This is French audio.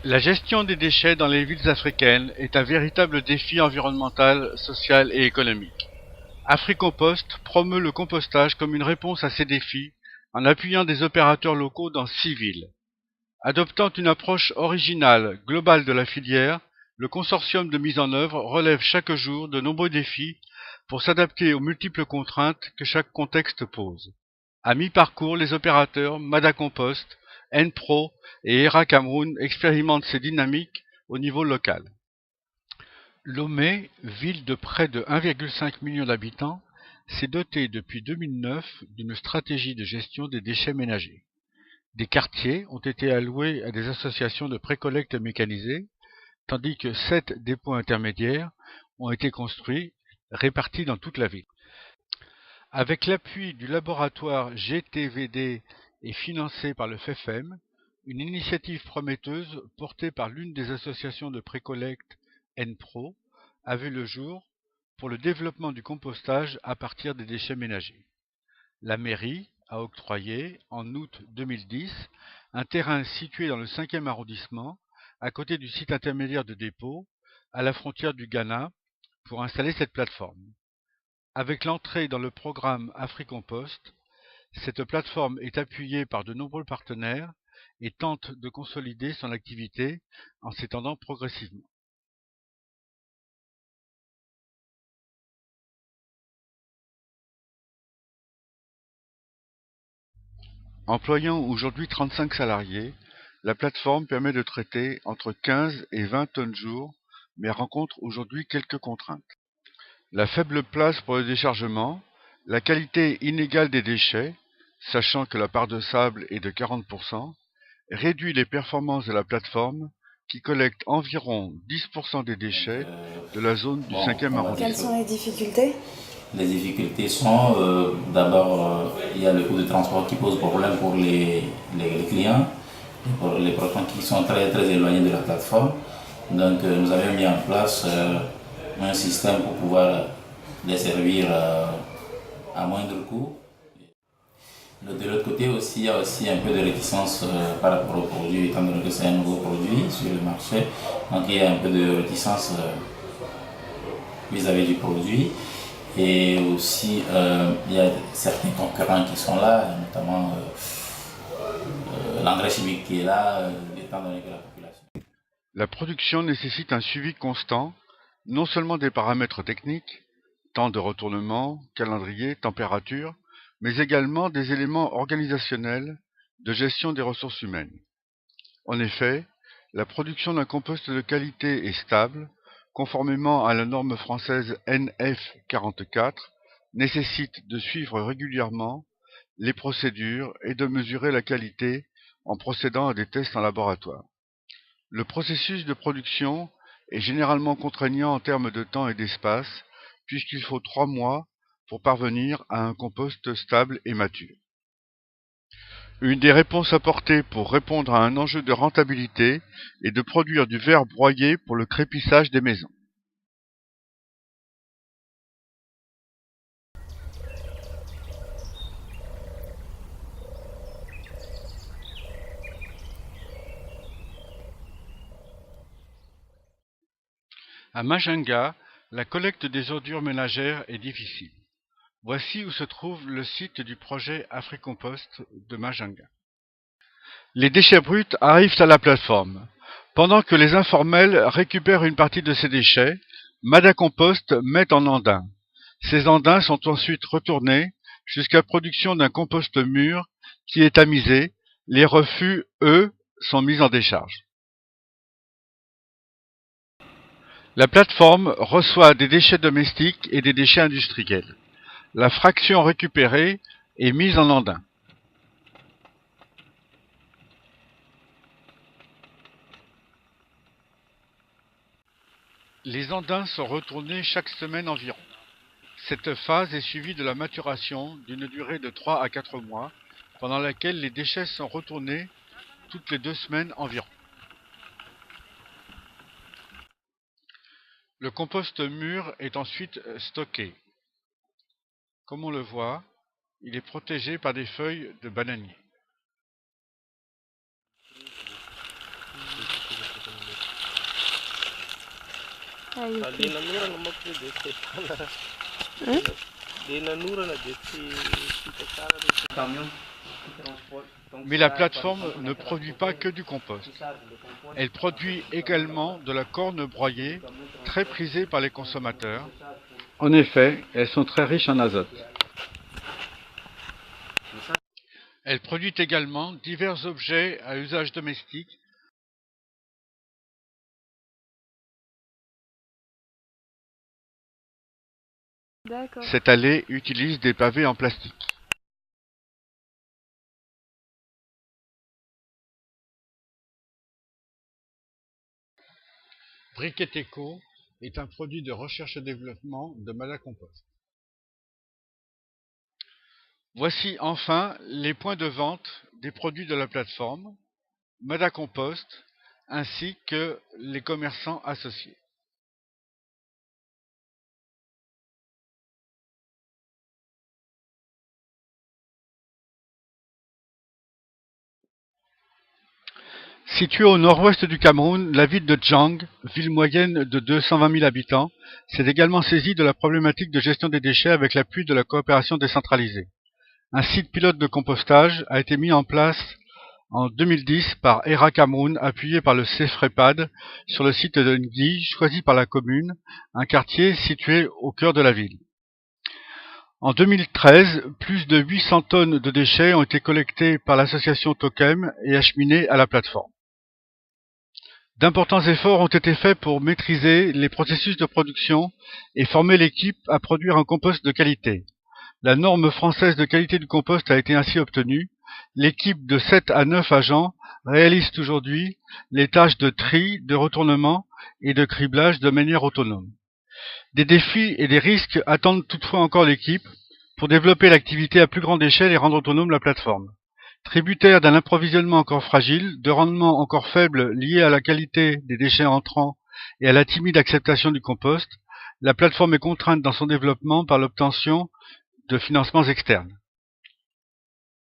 La gestion des déchets dans les villes africaines est un véritable défi environnemental, social et économique. AfriCompost promeut le compostage comme une réponse à ces défis en appuyant des opérateurs locaux dans 6 villes. Adoptant une approche originale, globale de la filière, le consortium de mise en œuvre relève chaque jour de nombreux défis pour s'adapter aux multiples contraintes que chaque contexte pose. À mi-parcours, les opérateurs Madacompost, Npro et ERA Cameroun expérimentent ces dynamiques au niveau local. Lomé, ville de près de 1,5 million d'habitants, s'est dotée depuis 2009 d'une stratégie de gestion des déchets ménagers. Des quartiers ont été alloués à des associations de précollecte mécanisées, tandis que 7 dépôts intermédiaires ont été construits, répartis dans toute la ville. Avec l'appui du laboratoire GTVD et financé par le FEFEM, une initiative prometteuse portée par l'une des associations de précollecte Npro a vu le jour pour le développement du compostage à partir des déchets ménagers. La mairie a octroyé, en août 2010, un terrain situé dans le 5e arrondissement, à côté du site intermédiaire de dépôt, à la frontière du Ghana, pour installer cette plateforme. Avec l'entrée dans le programme AfriCompost, cette plateforme est appuyée par de nombreux partenaires et tente de consolider son activité en s'étendant progressivement. Employant aujourd'hui 35 salariés, la plateforme permet de traiter entre 15 et 20 tonnes jour, mais rencontre aujourd'hui quelques contraintes. La faible place pour le déchargement, la qualité inégale des déchets, sachant que la part de sable est de 40%, réduit les performances de la plateforme qui collecte environ 10% des déchets de la zone du Bon, 5e on va dire Quelles arrondissement. sont les difficultés? les difficultés sont d'abord, il y a le coût de transport qui pose problème pour les clients, pour les personnes qui sont très, très éloignées de la plateforme. Donc, nous avons mis en place un système pour pouvoir les servir à moindre coût. De l'autre côté aussi, il y a aussi un peu de réticence par rapport au produit, étant donné que c'est un nouveau produit sur le marché. Donc il y a un peu de réticence vis-à-vis du produit. Et aussi, il y a certains concurrents qui sont là, notamment l'engrais chimique qui est là, étant donné que la population. La production nécessite un suivi constant, non seulement des paramètres techniques, temps de retournement, calendrier, température, mais également des éléments organisationnels de gestion des ressources humaines. En effet, la production d'un compost de qualité est stable, conformément à la norme française NF44, nécessite de suivre régulièrement les procédures et de mesurer la qualité en procédant à des tests en laboratoire. Le processus de production est généralement contraignant en termes de temps et d'espace, puisqu'il faut 3 mois pour parvenir à un compost stable et mature. Une des réponses apportées pour répondre à un enjeu de rentabilité est de produire du verre broyé pour le crépissage des maisons. À Majinga, la collecte des ordures ménagères est difficile. Voici où se trouve le site du projet AfriCompost de Majinga. Les déchets bruts arrivent à la plateforme. Pendant que les informels récupèrent une partie de ces déchets, Madacompost met en andin. Ces andins sont ensuite retournés jusqu'à production d'un compost mûr qui est tamisé. Les refus, eux, sont mis en décharge. La plateforme reçoit des déchets domestiques et des déchets industriels. La fraction récupérée est mise en andin. Les andins sont retournés chaque semaine environ. Cette phase est suivie de la maturation d'une durée de 3 à 4 mois, pendant laquelle les déchets sont retournés toutes les 2 semaines environ. Le compost mûr est ensuite stocké. Comme on le voit, il est protégé par des feuilles de bananier. Ay, ok. Hein? Mais la plateforme ne produit pas que du compost. Elle produit également de la corne broyée, très prisée par les consommateurs. En effet, elles sont très riches en azote. Elle produit également divers objets à usage domestique. D'accord. Cette allée utilise des pavés en plastique. Briquet Eco est un produit de recherche et développement de Madacompost. Voici enfin les points de vente des produits de la plateforme Madacompost ainsi que les commerçants associés. Située au nord-ouest du Cameroun, la ville de Djang, ville moyenne de 220 000 habitants, s'est également saisie de la problématique de gestion des déchets avec l'appui de la coopération décentralisée. Un site pilote de compostage a été mis en place en 2010 par ERA Cameroun, appuyé par le CEFREPAD, sur le site de Ngui, choisi par la commune, un quartier situé au cœur de la ville. En 2013, plus de 800 tonnes de déchets ont été collectés par l'association Tokem et acheminés à la plateforme. D'importants efforts ont été faits pour maîtriser les processus de production et former l'équipe à produire un compost de qualité. La norme française de qualité du compost a été ainsi obtenue. L'équipe de 7 à 9 agents réalise aujourd'hui les tâches de tri, de retournement et de criblage de manière autonome. Des défis et des risques attendent toutefois encore l'équipe pour développer l'activité à plus grande échelle et rendre autonome la plateforme. Tributaire d'un approvisionnement encore fragile, de rendement encore faible lié à la qualité des déchets entrants et à la timide acceptation du compost, la plateforme est contrainte dans son développement par l'obtention de financements externes.